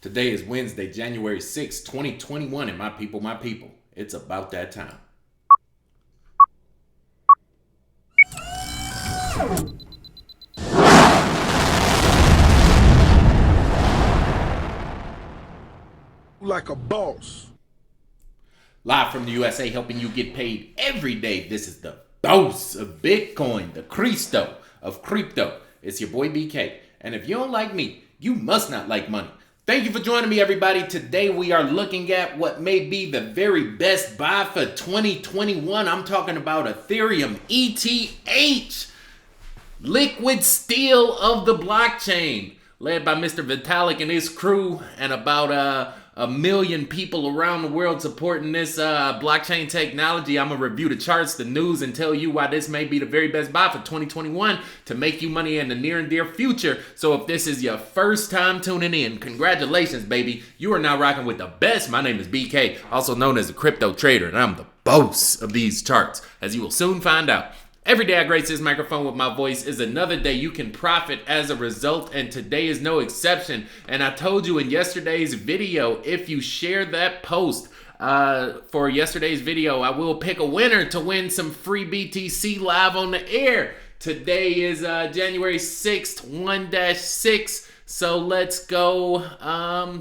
Today is Wednesday, January 6, 2021, and my people, it's about that time. Like a boss. Live from the USA, helping you get paid every day. This is the boss of Bitcoin, the Cristo of crypto. It's your boy BK. And if you don't like me, you must not like money. Thank you for joining me, everybody. Today we are looking at what may be the very best buy for 2021. I'm talking about Ethereum ETH, liquid steel of the blockchain, led by Mr. Vitalik and his crew, and about a million people around the world supporting this blockchain technology. I'm going to review the charts, the news, and tell you why this may be the very best buy for 2021 to make you money in the near and dear future. So if this is your first time tuning in, congratulations, baby. You are now rocking with the best. My name is BK, also known as the Crypto Trader, and I'm the boss of these charts, as you will soon find out. Every day I grace this microphone with my voice is another day you can profit as a result, and today is no exception. And I told you in yesterday's video, if you share that post for yesterday's video, I will pick a winner to win some free BTC live on the air. Today is January 6th, 1-6. So let's go.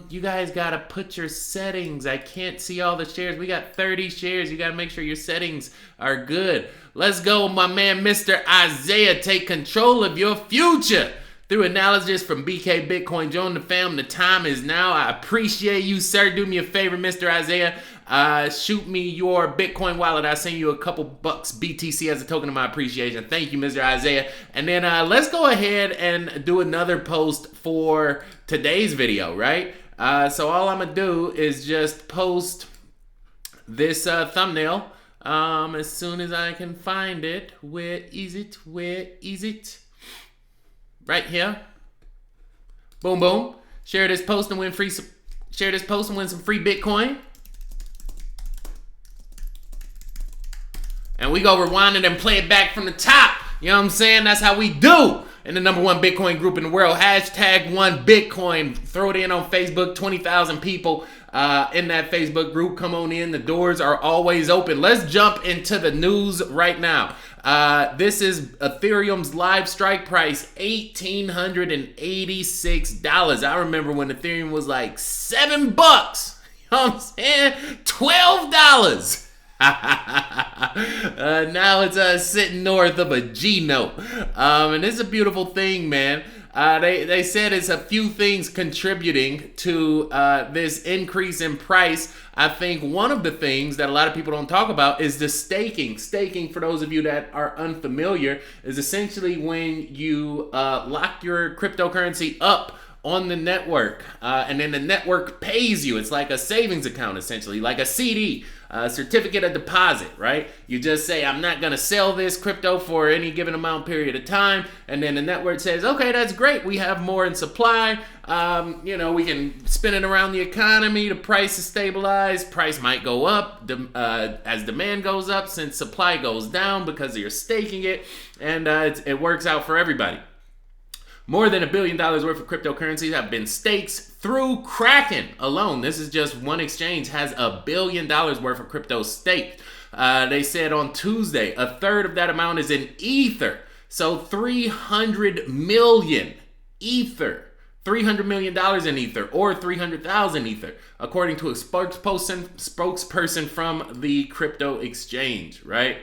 You guys gotta put your settings. I can't see all the shares. We got 30 shares. You gotta make sure your settings are good. Let's go, my man, Mr. Isaiah. Take control of your future through analysis from BK Bitcoin. Join the fam. The time is now. I appreciate you, sir. Do me a favor, Mr. Isaiah. Shoot me your Bitcoin wallet. I'll send you a couple bucks BTC as a token of my appreciation. Thank you, Mr. Isaiah. And then let's go ahead and do another post for today's video, right? So all I'm going to do is just post this thumbnail as soon as I can find it. Where is it? Where is it? Right here. Boom, boom. Share this post and win free. Share this post and win some free Bitcoin. And we go rewind it and play it back from the top. You know what I'm saying? That's how we do in the #1 Bitcoin group in the world. #1Bitcoin. Throw it in on Facebook. 20,000 people in that Facebook group. Come on in. The doors are always open. Let's jump into the news right now. This is Ethereum's live strike price, $1,886. I remember when Ethereum was like $7. You know what I'm saying? $12. Now it's sitting north of a G note. And it's a beautiful thing, man. They said it's a few things contributing to this increase in price. I think one of the things that a lot of people don't talk about is the staking. Staking, for those of you that are unfamiliar, is essentially when you lock your cryptocurrency up on the network, and then the network pays you. It's like a savings account, essentially, like a CD, a certificate of deposit, right? You just say, I'm not gonna sell this crypto for any given amount period of time, and then the network says, okay, that's great, we have more in supply, you know, we can spin it around the economy, the price is stabilized, price might go up as demand goes up, since supply goes down because you're staking it, and it works out for everybody. More than $1 billion worth of cryptocurrencies have been staked through Kraken alone. This is just one exchange has $1 billion worth of crypto staked. They said on Tuesday, a third of that amount is in Ether. So 300 million Ether. $300 million in Ether, or 300,000 Ether, according to a spokesperson from the crypto exchange, right?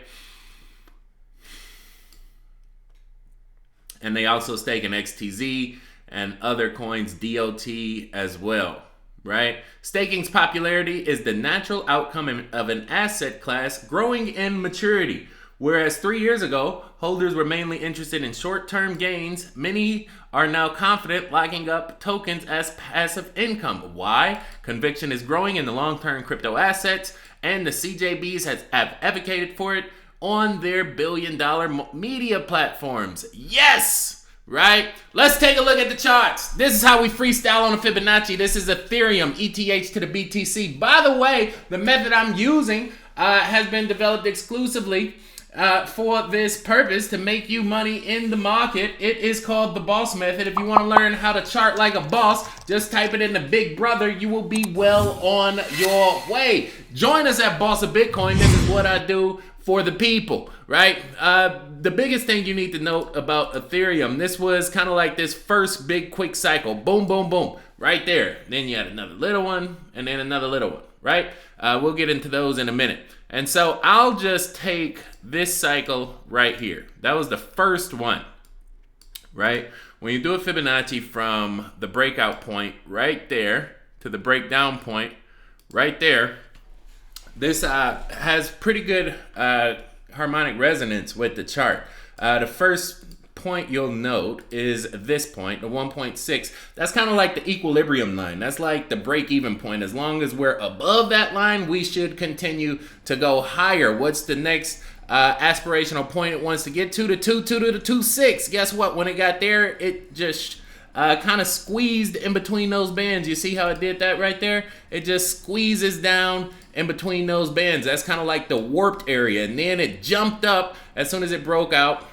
And they also stake in XTZ and other coins, DOT as well, right? Staking's popularity is the natural outcome of an asset class growing in maturity. Whereas 3 years ago, holders were mainly interested in short-term gains, many are now confident locking up tokens as passive income. Why? Conviction is growing in the long-term crypto assets, and the CJBs have advocated for it on their billion-dollar media platforms. Yes! Right? Let's take a look at the charts. This is how we freestyle on a Fibonacci. This is Ethereum ETH to the BTC. By the way, the method I'm using has been developed exclusively for this purpose to make you money in the market. It is called the boss method. If you want to learn how to chart like a boss, just type it in the Big Brother. You will be well on your way. Join us at Boss of Bitcoin. This is what I do for the people, right? The biggest thing you need to note about Ethereum, this was kind of like this first big quick cycle. Boom, boom, boom, right there. Then you had another little one, and then another little one, right? We'll get into those in a minute. And so I'll just take this cycle right here. That was the first one, right? When you do a Fibonacci from the breakout point right there to the breakdown point right there, this has pretty good harmonic resonance with the chart. The first point you'll note is this point, the 1.6. That's kind of like the equilibrium line. That's like the break-even point. As long as we're above that line, we should continue to go higher. What's the next aspirational point it wants to get to? The 2 to the 2.6. Guess what? When it got there, it just kind of squeezed in between those bands. You see how it did that right there? It just squeezes down in between those bands. That's kind of like the warped area. And then it jumped up as soon as it broke out.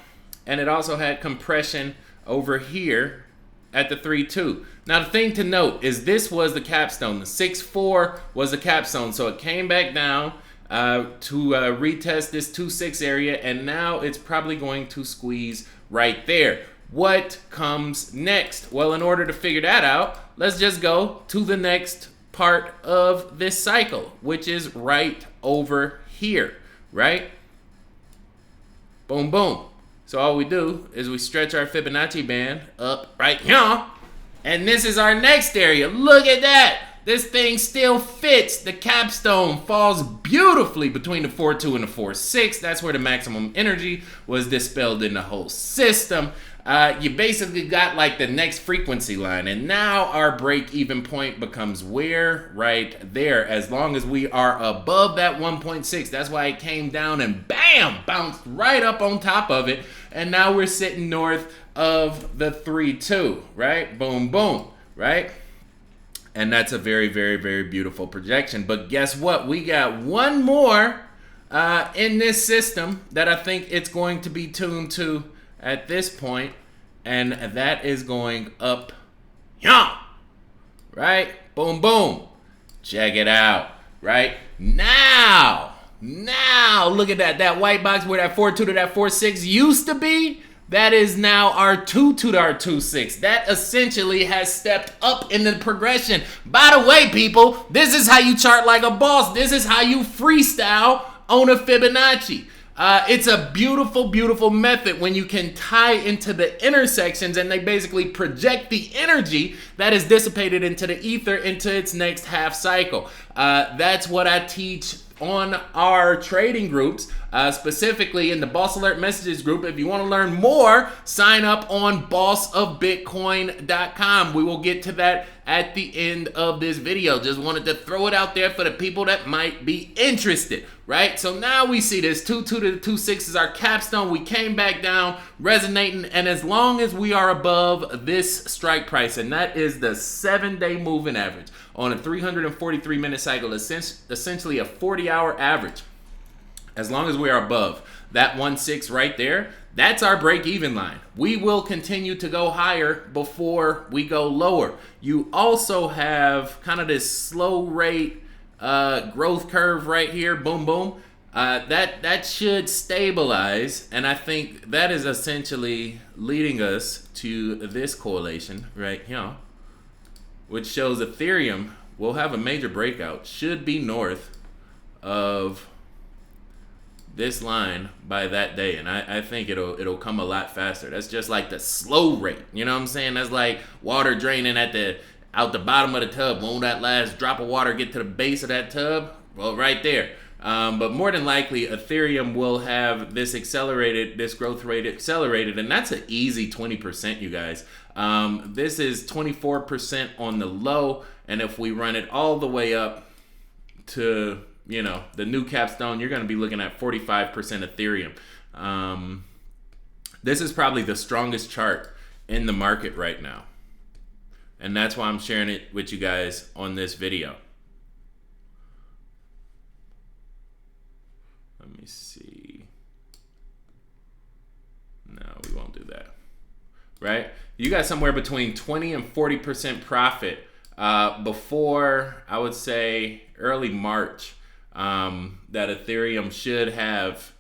And it also had compression over here at the 3.2. Now, the thing to note is this was the capstone. The 6.4 was the capstone. So it came back down to retest this 2.6 area. And now it's probably going to squeeze right there. What comes next? Well, in order to figure that out, let's just go to the next part of this cycle, which is right over here, right? Boom, boom. So all we do is we stretch our Fibonacci band up right here, and this is our next area. Look at that. This thing still fits. The capstone falls beautifully between the 4.2 and the 4.6. That's where the maximum energy was dispelled in the whole system. You basically got like the next frequency line, and now our break-even point becomes where? Right there. As long as we are above that 1.6, that's why it came down and bam, bounced right up on top of it, and now we're sitting north of the 3.2, right? Boom, boom, right? And that's a very, very, very beautiful projection. But guess what? We got one more in this system that I think it's going to be tuned to at this point, and that is going up, yeah, right? Boom, boom. Check it out, right? Now, look at that white box where that 4.2 to that 4.6 used to be. That is now our 2 to our 2.6. That essentially has stepped up in the progression. By the way, people, this is how you chart like a boss. This is how you freestyle on a Fibonacci. It's a beautiful, beautiful method when you can tie into the intersections and they basically project the energy that is dissipated into the ether into its next half cycle. That's what I teach on our trading groups, specifically in the Boss Alert Messages group. If you want to learn more, sign up on bossofbitcoin.com. We will get to that at the end of this video. Just wanted to throw it out there for the people that might be interested, right? So now we see this 2.2 to the 2.6 is our capstone. We came back down, resonating, and as long as we are above this strike price, and that is the 7-day moving average on a 343-minute cycle, essentially a 40-hour average. As long as we are above that 1.6 right there, that's our break-even line. We will continue to go higher before we go lower. You also have kind of this slow rate growth curve right here. Boom, boom. That should stabilize, and I think that is essentially leading us to this correlation right here, which shows Ethereum will have a major breakout, should be north of this line by that day, and I think it'll come a lot faster. That's just like the slow rate, you know what I'm saying? That's like water draining out the bottom of the tub. Won't that last drop of water get to the base of that tub? Well, right there. But more than likely, Ethereum will have this growth rate accelerated, and that's an easy 20%, you guys. This is 24% on the low, and if we run it all the way up to, the new capstone, you're going to be looking at 45% Ethereum. This is probably the strongest chart in the market right now, and that's why I'm sharing it with you guys on this video. Let me see. we won't do that. Right? You got somewhere between 20 and 40% profit before, I would say, early March that Ethereum should have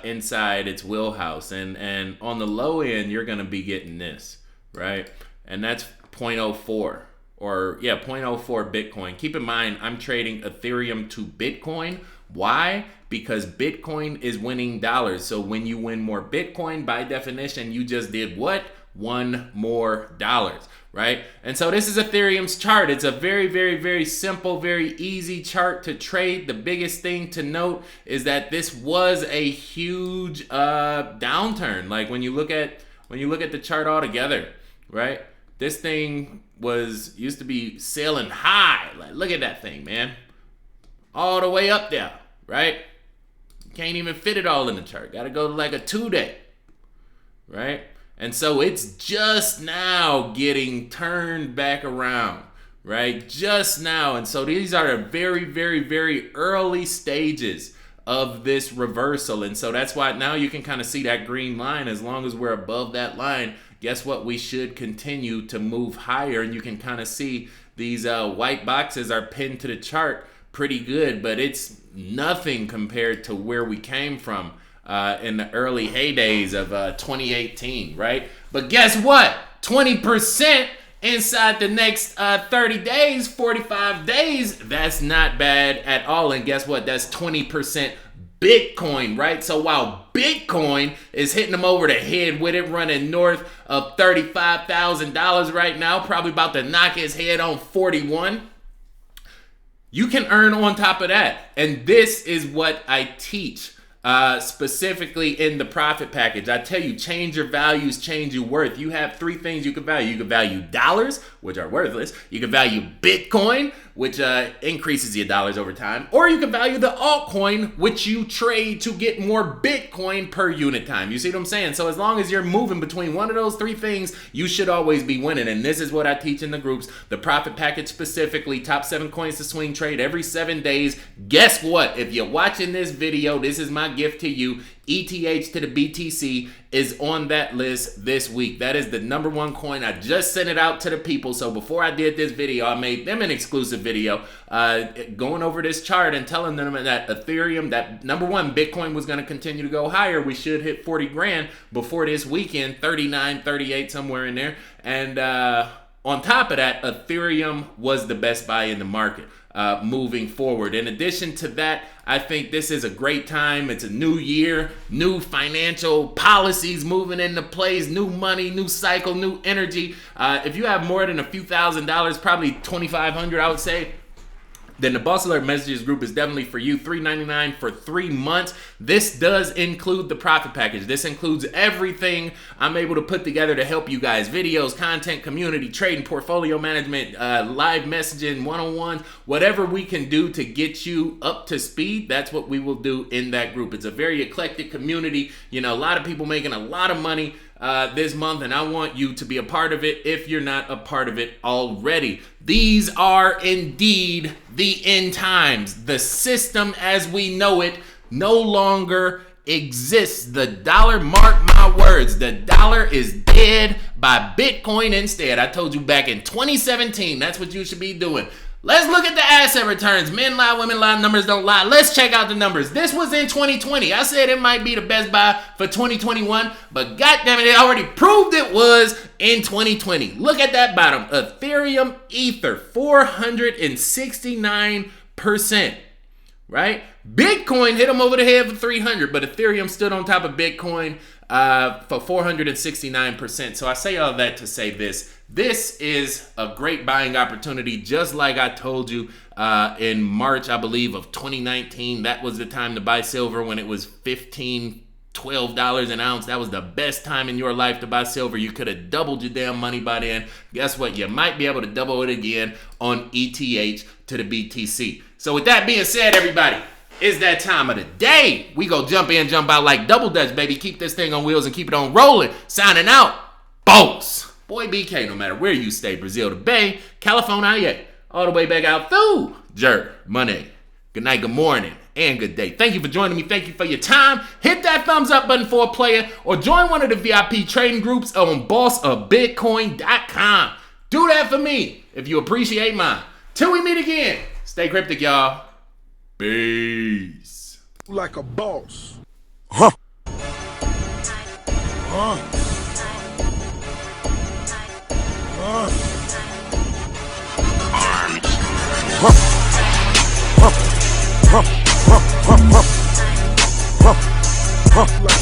inside its wheelhouse. And on the low end, you're going to be getting this, right? And that's 0.04 or 0.04 Bitcoin. Keep in mind, I'm trading Ethereum to Bitcoin. Why? Because Bitcoin is winning dollars. So when you win more Bitcoin, by definition, you just did what? $1 more, right? And so this is Ethereum's chart. It's a very, very, very simple, very easy chart to trade. The biggest thing to note is that this was a huge downturn. Like when you look at the chart altogether, right? This thing used to be sailing high. Like look at that thing, man. All the way up there, right? Can't even fit it all in the chart. Got to go to like a 2-day, right? And so it's just now getting turned back around, right? Just now. And so these are the very, very, very early stages of this reversal. And so that's why now you can kind of see that green line. As long as we're above that line, guess what? We should continue to move higher. And you can kind of see these white boxes are pinned to the chart pretty good, but it's nothing compared to where we came from in the early heydays of 2018, right? But guess what? 20% inside the next 30 days, 45 days, that's not bad at all. And guess what? That's 20% Bitcoin, right? So while Bitcoin is hitting them over the head with it, running north of $35,000 right now, probably about to knock his head on 41. You can earn on top of that. And this is what I teach specifically in the profit package. I tell you, change your values, change your worth. You have three things you can value. You can value dollars, which are worthless. You can value Bitcoin, which increases your dollars over time. Or you can value the altcoin, which you trade to get more Bitcoin per unit time. You see what I'm saying? So as long as you're moving between one of those three things, you should always be winning. And this is what I teach in the groups. The profit package specifically, top 7 coins to swing trade every 7 days. Guess what? If you're watching this video, this is my gift to you. ETH to the BTC is on that list this week. That is the #1 coin. I just sent it out to the people. So before I did this video, I made them an exclusive video going over this chart and telling them that Ethereum, that #1 Bitcoin was going to continue to go higher. We should hit 40 grand before this weekend, 39, 38, somewhere in there. And on top of that, Ethereum was the best buy in the market moving forward. In addition to that, I think this is a great time. It's a new year, new financial policies moving into place, new money, new cycle, new energy. If you have more than a few $1,000s, probably 2,500, I would say, then the Boss Alert Messages group is definitely for you. $3.99 for 3 months. This does include the profit package. This includes everything I'm able to put together to help you guys. Videos, content, community, trading, portfolio management, live messaging, one-on-ones, whatever we can do to get you up to speed, that's what we will do in that group. It's a very eclectic community. You know, a lot of people making a lot of money this month, and I want you to be a part of it if you're not a part of it already. These are indeed the end times. The system as we know it no longer exists. The dollar, mark my words, the dollar is dead. Buy Bitcoin instead. I told you back in 2017, that's what you should be doing. Let's look at the asset returns. Men lie, women lie, numbers don't lie. Let's check out the numbers. This was in 2020. I said it might be the best buy for 2021, but goddammit, it already proved it was in 2020. Look at that bottom. Ethereum Ether, 469%, right? Bitcoin hit them over the head for 300, but Ethereum stood on top of Bitcoin for 469%. So I say all that to say this. This is a great buying opportunity, just like I told you in March, I believe, of 2019. That was the time to buy silver when it was $15, $12 an ounce. That was the best time in your life to buy silver. You could have doubled your damn money by then. Guess what? You might be able to double it again on ETH to the BTC. So with that being said, everybody, it's that time of the day. We go jump in, jump out like double dutch, baby. Keep this thing on wheels and keep it on rolling. Signing out. Boss. Boy BK, no matter where you stay, Brazil to Bay, California, all the way back out through Jerk, Money. Good night, good morning. and good day. Thank you for joining me. Thank you for your time. Hit that thumbs up button for a player or join one of the VIP trading groups on bossofbitcoin.com. Do that for me if you appreciate mine. Till we meet again, stay cryptic, y'all. Peace. Like a boss. Like